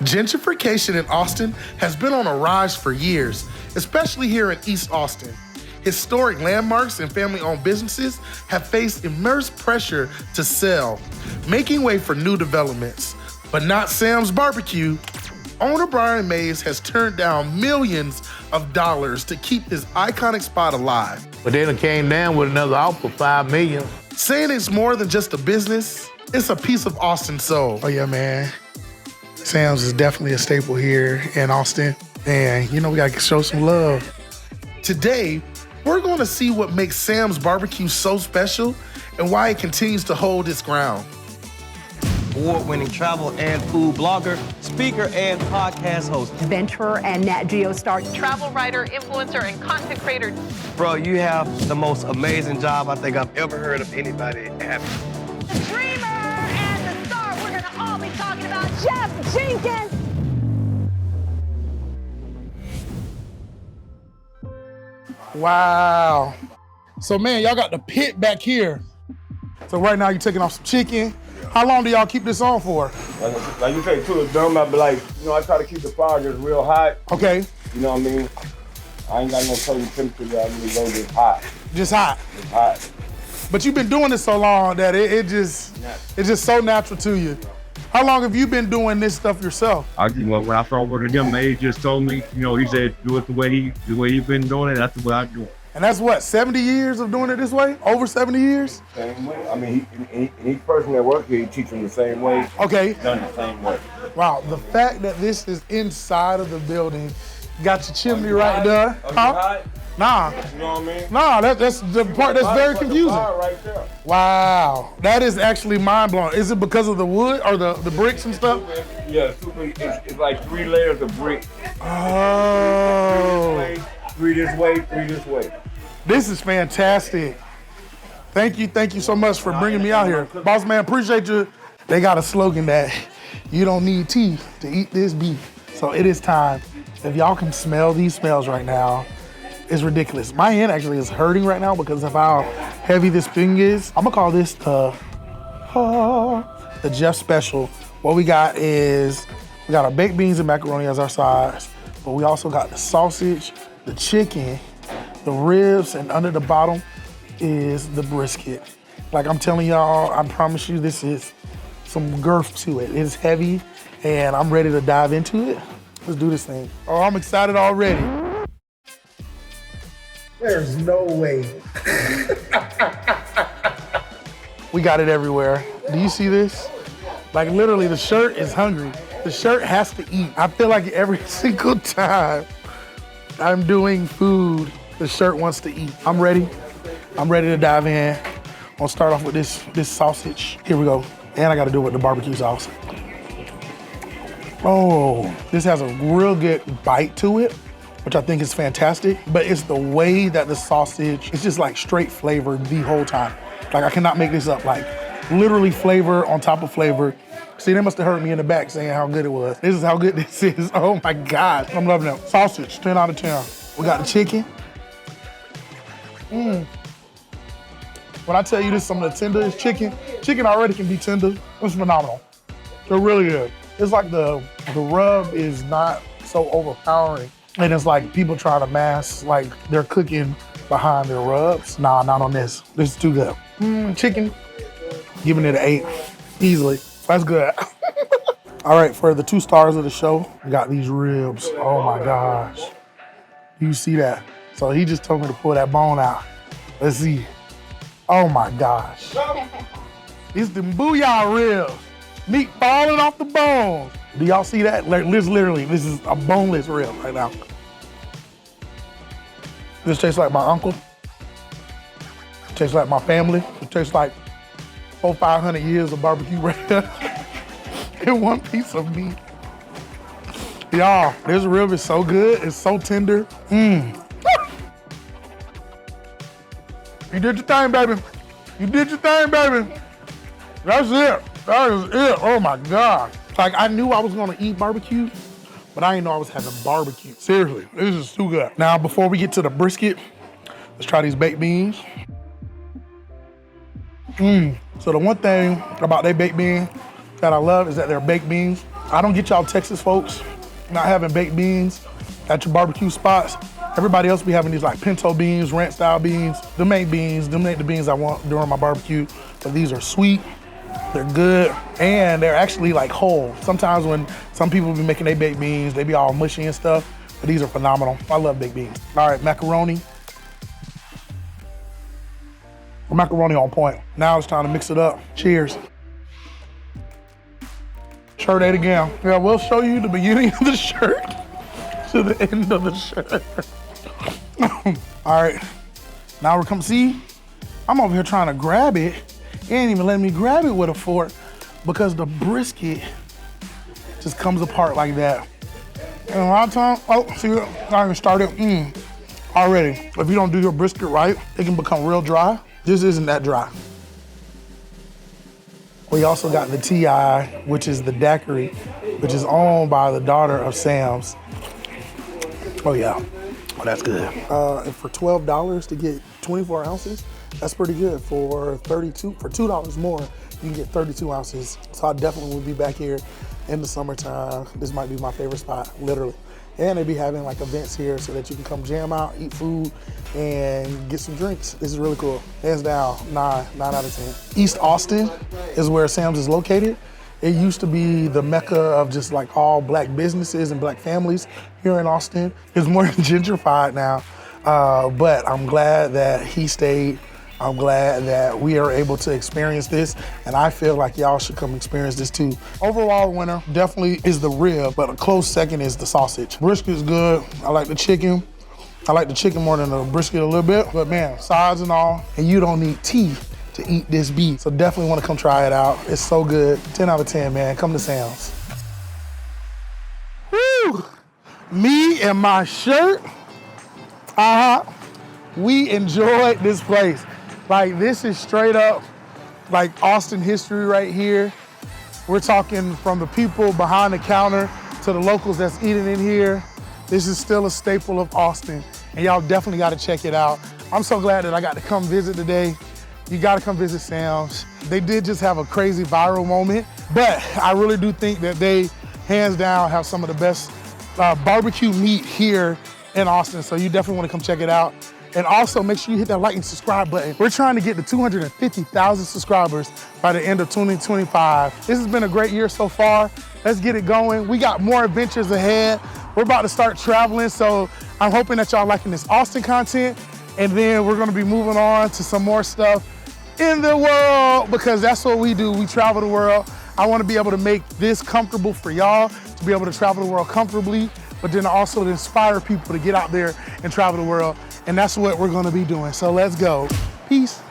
Gentrification in Austin has been on a rise for years, especially here in East Austin. Historic landmarks and family-owned businesses have faced immense pressure to sell, making way for new developments. But not Sam's BBQ. Owner Brian Mays has turned down millions of dollars to keep his iconic spot alive. But then it came down with another offer, $5 million. Saying it's more than just a business, it's a piece of Austin's soul. Oh yeah, man. Sam's is definitely a staple here in Austin. And you know, we gotta show some love. Today, we're gonna see what makes Sam's BBQ so special and why it continues to hold its ground. Award-winning travel and food blogger, speaker, and podcast host. Adventurer and Nat Geo star. Travel writer, influencer, and content creator. Bro, you have the most amazing job I think I've ever heard of anybody have. The dreamer and the star we're gonna all be talking about, Chef Jenkins. Wow. So man, y'all got the pit back here. So right now you're taking off some chicken. How long do y'all keep this on for? Like you say, too, it's done, I be like, you know, I try to keep the fire just real hot. Okay. You know what I mean? I ain't got no certain temperature that I really go just hot. Just hot. Just hot. But you've been doing this so long that it's just so natural to you. How long have you been doing this stuff yourself? When I started working with him, he just told me, you know, he said, do it the way he been doing it, that's the way I do it. And that's what, 70 years of doing it this way? Over 70 years? Same way. I mean, each person that works here, he teach them the same way. Okay. Done the same way. Wow, the fact that this is inside of the building, got your chimney right there. Huh? Nah. You know what I mean? Nah, that's the part that's very confusing. Right there. Wow, that is actually mind blowing. Is it because of the wood or the bricks and stuff? Yeah, it's like 3 layers of brick. Oh. 3 this way, 3 this way. This is fantastic. Thank you so much for bringing me out here. Boss man, appreciate you. They got a slogan that you don't need teeth to eat this beef. So it is time. If y'all can smell these smells right now, it's ridiculous. My hand actually is hurting right now because of how heavy this thing is. I'm gonna call this the Jeff Special. What we got is, we got our baked beans and macaroni as our sides, but we also got the sausage, the chicken, the ribs, and under the bottom is the brisket. Like I'm telling y'all, I promise you this is some girth to it. It's heavy and I'm ready to dive into it. Let's do this thing. Oh, I'm excited already. There's no way. We got it everywhere. Do you see this? Like literally the shirt is hungry. The shirt has to eat. I feel like every single time I'm doing food, the shirt wants to eat. I'm ready. I'm ready to dive in. I'll start off with this sausage. Here we go. And I gotta do it with the barbecue sauce. Oh, this has a real good bite to it, which I think is fantastic, but it's the way that the sausage, it's just like straight flavor the whole time. Like I cannot make this up, like literally flavor on top of flavor. See, they must have heard me in the back saying how good it was. This is how good this is. Oh my gosh, I'm loving it. Sausage, 10 out of 10. We got the chicken. When I tell you this is some of the tenderest chicken already can be tender. It's phenomenal. They're really good. It's like the rub is not so overpowering. And it's like people trying to mask like they're cooking behind their rubs. Nah, not on this. This is too good. Chicken, giving it an 8, easily. That's good. All right, for the 2 stars of the show, we got these ribs. Oh my gosh. You see that? So he just told me to pull that bone out. Let's see. Oh my gosh. It's the booyah ribs. Meat falling off the bones. Do y'all see that? Literally, this is a boneless rib right now. This tastes like my uncle. It tastes like my family. It tastes like 400-500 years of barbecue right there in one piece of meat. Y'all, this rib is so good. It's so tender. You did your thing, baby. You did your thing, baby. That's it. That is it. Oh my God. Like I knew I was gonna eat barbecue, but I didn't know I was having barbecue. Seriously, this is too good. Now, before we get to the brisket, let's try these baked beans. So the one thing about their baked beans that I love is that they're baked beans. I don't get y'all Texas folks not having baked beans at your barbecue spots. Everybody else be having these like pinto beans, ranch style beans. Them ain't beans, them ain't the beans I want during my barbecue. But these are sweet, they're good, and they're actually like whole. Sometimes when some people be making their baked beans, they be all mushy and stuff, but these are phenomenal. I love baked beans. All right, macaroni. Macaroni on point. Now it's time to mix it up. Cheers. Shirt ate again. Yeah, we'll show you the beginning of the shirt to the end of the shirt. All right, now we're coming, see, I'm over here trying to grab it. It ain't even letting me grab it with a fork because the brisket just comes apart like that. And a lot of times, oh, see, I even started, already. If you don't do your brisket right, it can become real dry. This isn't that dry. We also got the TI, which is the daiquiri, which is owned by the daughter of Sam's. Oh yeah, oh, that's good. And for $12 to get 24 ounces, that's pretty good. For $2 more, you can get 32 ounces. So I definitely will be back here in the summertime. This might be my favorite spot, literally. And they be having like events here so that you can come jam out, eat food, and get some drinks. This is really cool. Hands down, 9 out of 10. East Austin is where Sam's is located. It used to be the mecca of just like all black businesses and black families here in Austin. It's more gentrified now, but I'm glad that he stayed. I'm glad that we are able to experience this, and I feel like y'all should come experience this too. Overall winner definitely is the rib, but a close second is the sausage. Brisket is good. I like the chicken. I like the chicken more than the brisket a little bit, but man, sides and all, and you don't need teeth to eat this beef. So definitely wanna come try it out. It's so good. 10 out of 10, man. Come to Sam's. Woo! Me and my shirt, we enjoyed this place. Like, this is straight up like Austin history right here. We're talking from the people behind the counter to the locals that's eating in here. This is still a staple of Austin, and y'all definitely gotta check it out. I'm so glad that I got to come visit today. You gotta come visit Sam's. They did just have a crazy viral moment, but I really do think that they, hands down, have some of the best barbecue meat here in Austin, so you definitely wanna come check it out. And also make sure you hit that like and subscribe button. We're trying to get to 250,000 subscribers by the end of 2025. This has been a great year so far. Let's get it going. We got more adventures ahead. We're about to start traveling, so I'm hoping that y'all liking this Austin content. And then we're gonna be moving on to some more stuff in the world, because that's what we do. We travel the world. I wanna be able to make this comfortable for y'all, to be able to travel the world comfortably, but then also to inspire people to get out there and travel the world. And that's what we're gonna be doing. So let's go. Peace.